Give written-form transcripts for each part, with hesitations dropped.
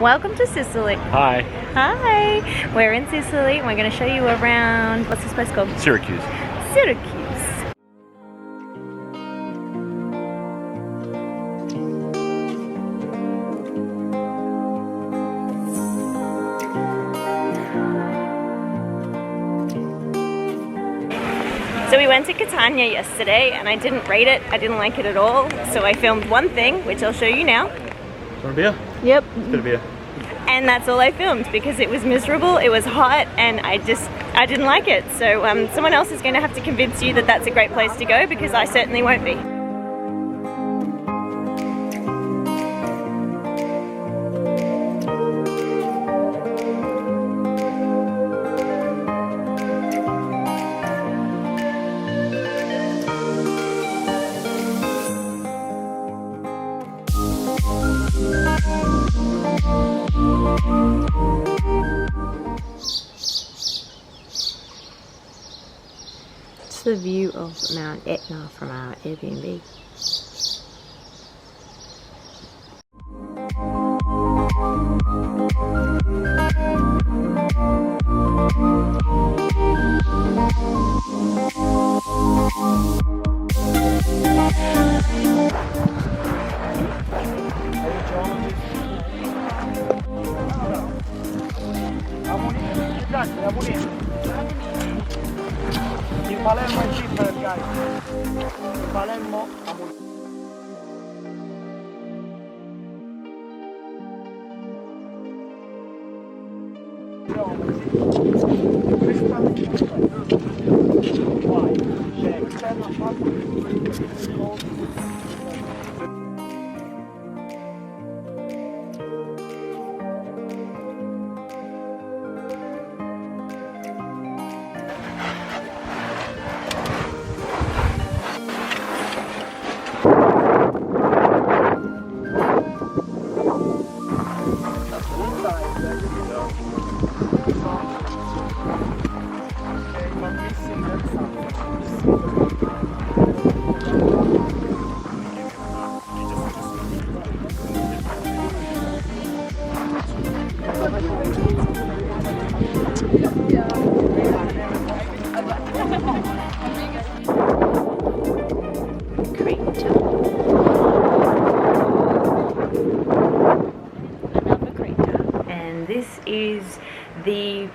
Welcome to Sicily. Hi. Hi. We're in Sicily and we're going to show you around, what's this place called? Syracuse. Syracuse. So we went to Catania yesterday and I didn't rate it. I didn't like it at all. So I filmed one thing, which I'll show you now. Want a beer? Yep. Let's get a beer. And that's all I filmed because it was miserable, it was hot, and I didn't like it. So someone else is going to have to convince you that that's a great place to go because I certainly won't be. It's the view of Mount Etna from our Airbnb. In Palermo è cheaper, guys. In Palermo This is the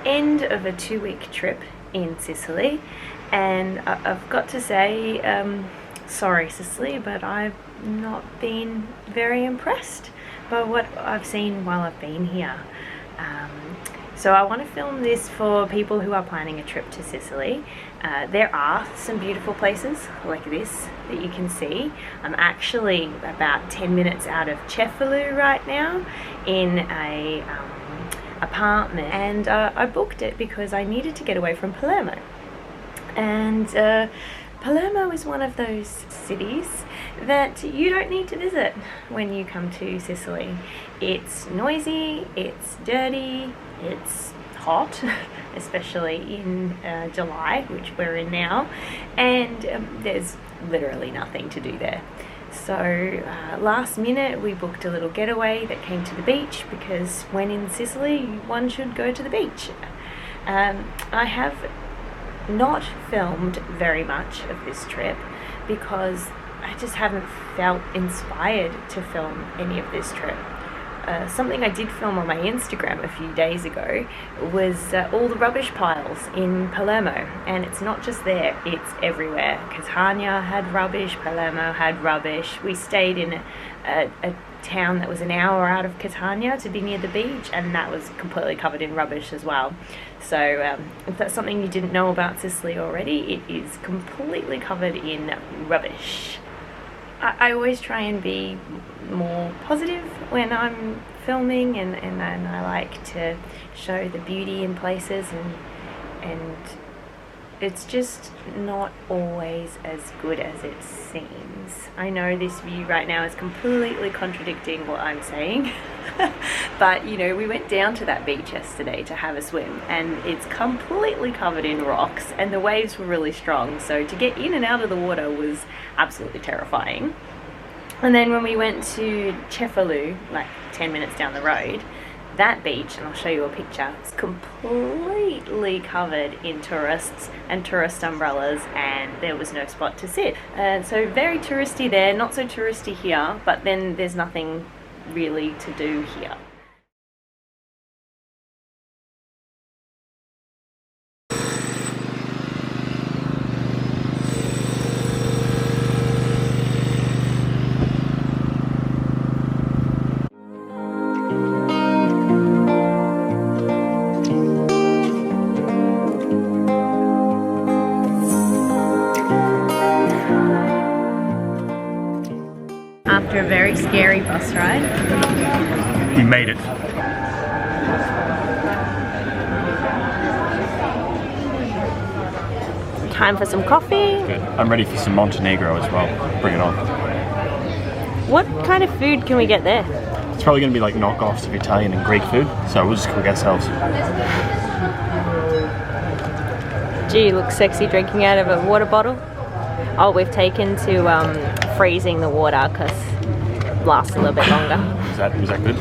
end of a 2-week trip in Sicily, and I've got to say, sorry Sicily, but I've not been very impressed by what I've seen while I've been here. So I want to film this for people who are planning a trip to Sicily. There are some beautiful places like this that you can see. I'm actually about 10 minutes out of Cefalu right now in a apartment, and I booked it because I needed to get away from Palermo. And Palermo is one of those cities that you don't need to visit when you come to Sicily. It's noisy, it's dirty, it's hot, especially in July, which we're in now, and there's literally nothing to do there. So last minute we booked a little getaway that came to the beach because when in Sicily one should go to the beach. I have not filmed very much of this trip because I just haven't felt inspired to film any of this trip. Something I did film on my Instagram a few days ago was all the rubbish piles in Palermo, and it's not just there, it's everywhere. Catania had rubbish, Palermo had rubbish. We stayed in a town that was an hour out of Catania to be near the beach, and that was completely covered in rubbish as well. So if that's something you didn't know about Sicily already, it is completely covered in rubbish. I always try and be more positive when I'm filming, and I like to show the beauty in places, and it's just not always as good as it seems. I know this view right now is completely contradicting what I'm saying, but you know, we went down to that beach yesterday to have a swim, and it's completely covered in rocks and the waves were really strong, so to get in and out of the water was absolutely terrifying. And then when we went to Cefalu, like 10 minutes down the road, that beach, and I'll show you a picture, it's completely covered in tourists and tourist umbrellas, and there was no spot to sit. So very touristy there, not so touristy here, but then there's nothing really to do here. After a very scary bus ride. You made it. Time for some coffee. Good. I'm ready for some Montenegro as well. Bring it on. What kind of food can we get there? It's probably going to be like knockoffs of Italian and Greek food, so we'll just cook ourselves. Gee, you look sexy drinking out of a water bottle. Oh, we've taken to freezing the water because it lasts a little bit longer. Was that good?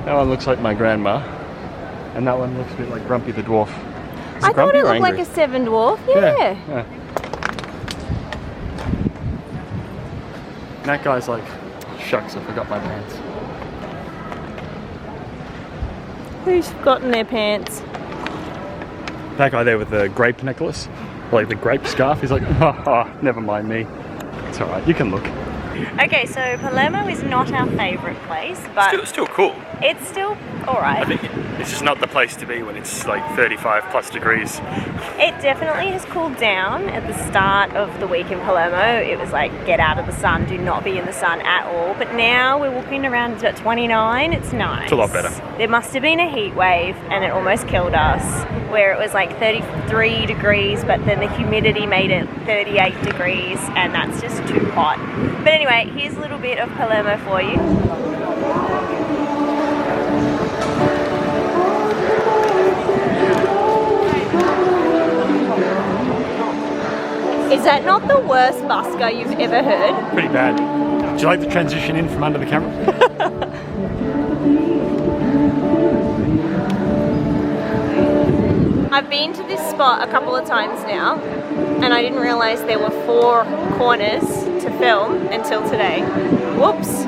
That one looks like my grandma, and that one looks a bit like Grumpy the Dwarf. I thought it looked like a seven dwarf, yeah. And that guy's like, shucks, I forgot my pants. Who's forgotten their pants? That guy there with the grape necklace, like the grape scarf, he's like, haha, never mind me. It's alright, you can look. Okay, so Palermo is not our favourite place, but Still cool. it's still alright. I think it's just not the place to be when it's like 35 plus degrees. It definitely has cooled down at the start of the week in Palermo. It was like, get out of the sun, do not be in the sun at all. But now we're walking around, it's about 29, it's nice. It's a lot better. There must have been a heat wave and it almost killed us, where it was like 33 degrees, but then the humidity made it 38 degrees, and that's just too hot. But anyway, here's a little bit of Palermo for you. Is that not the worst busker you've ever heard? Pretty bad. Do you like the transition in from under the camera? I've been to this spot a couple of times now, and I didn't realise there were 4 corners to film until today. Whoops.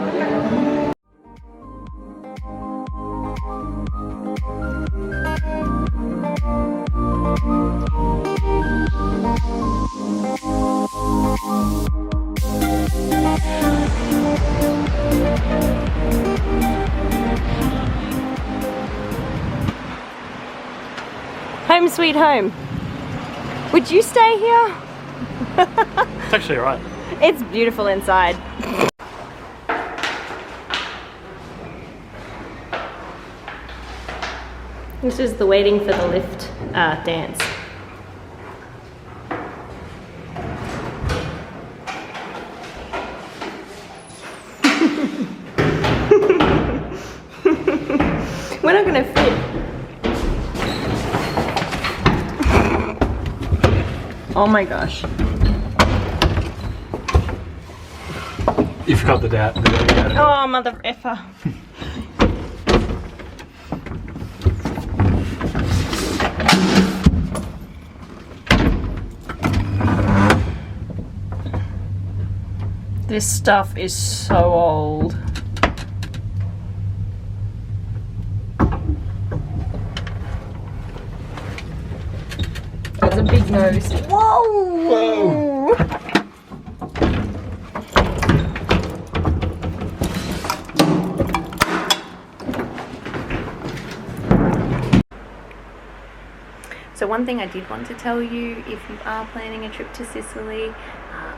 Home sweet home. Would you stay here? It's actually alright. It's beautiful inside. This is the waiting for the lift dance. We're not gonna fit. Oh my gosh. You forgot the dad. Oh, mother effer. This stuff is so old. That's a big nose. Whoa! Whoa! So one thing I did want to tell you, if you are planning a trip to Sicily,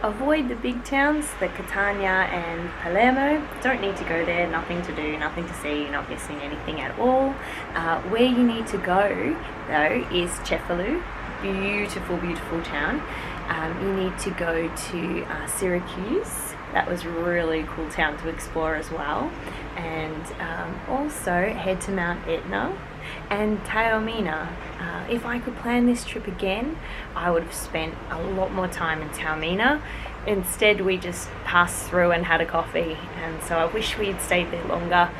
avoid the big towns, the Catania and Palermo. Don't need to go there, nothing to do, nothing to see, you're not missing anything at all. Where you need to go though is Cefalù, beautiful, beautiful town. You need to go to Syracuse. That was a really cool town to explore as well. And also head to Mount Etna and Taormina. If I could plan this trip again, I would have spent a lot more time in Taormina. Instead, we just passed through and had a coffee, and so I wish we'd stayed there longer.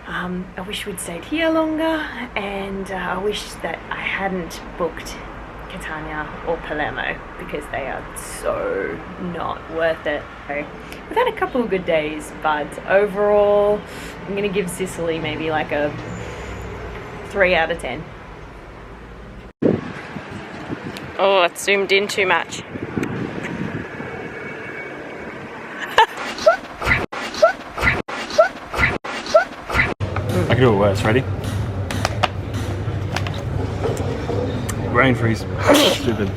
I wish we'd stayed here longer, and I wish that I hadn't booked Catania or Palermo, because they are so not worth it. So we've had a couple of good days, but overall I'm gonna give Sicily maybe like a 3 out of 10. Oh, it's zoomed in too much. I can do it worse. Ready? Brain freeze. Stupid.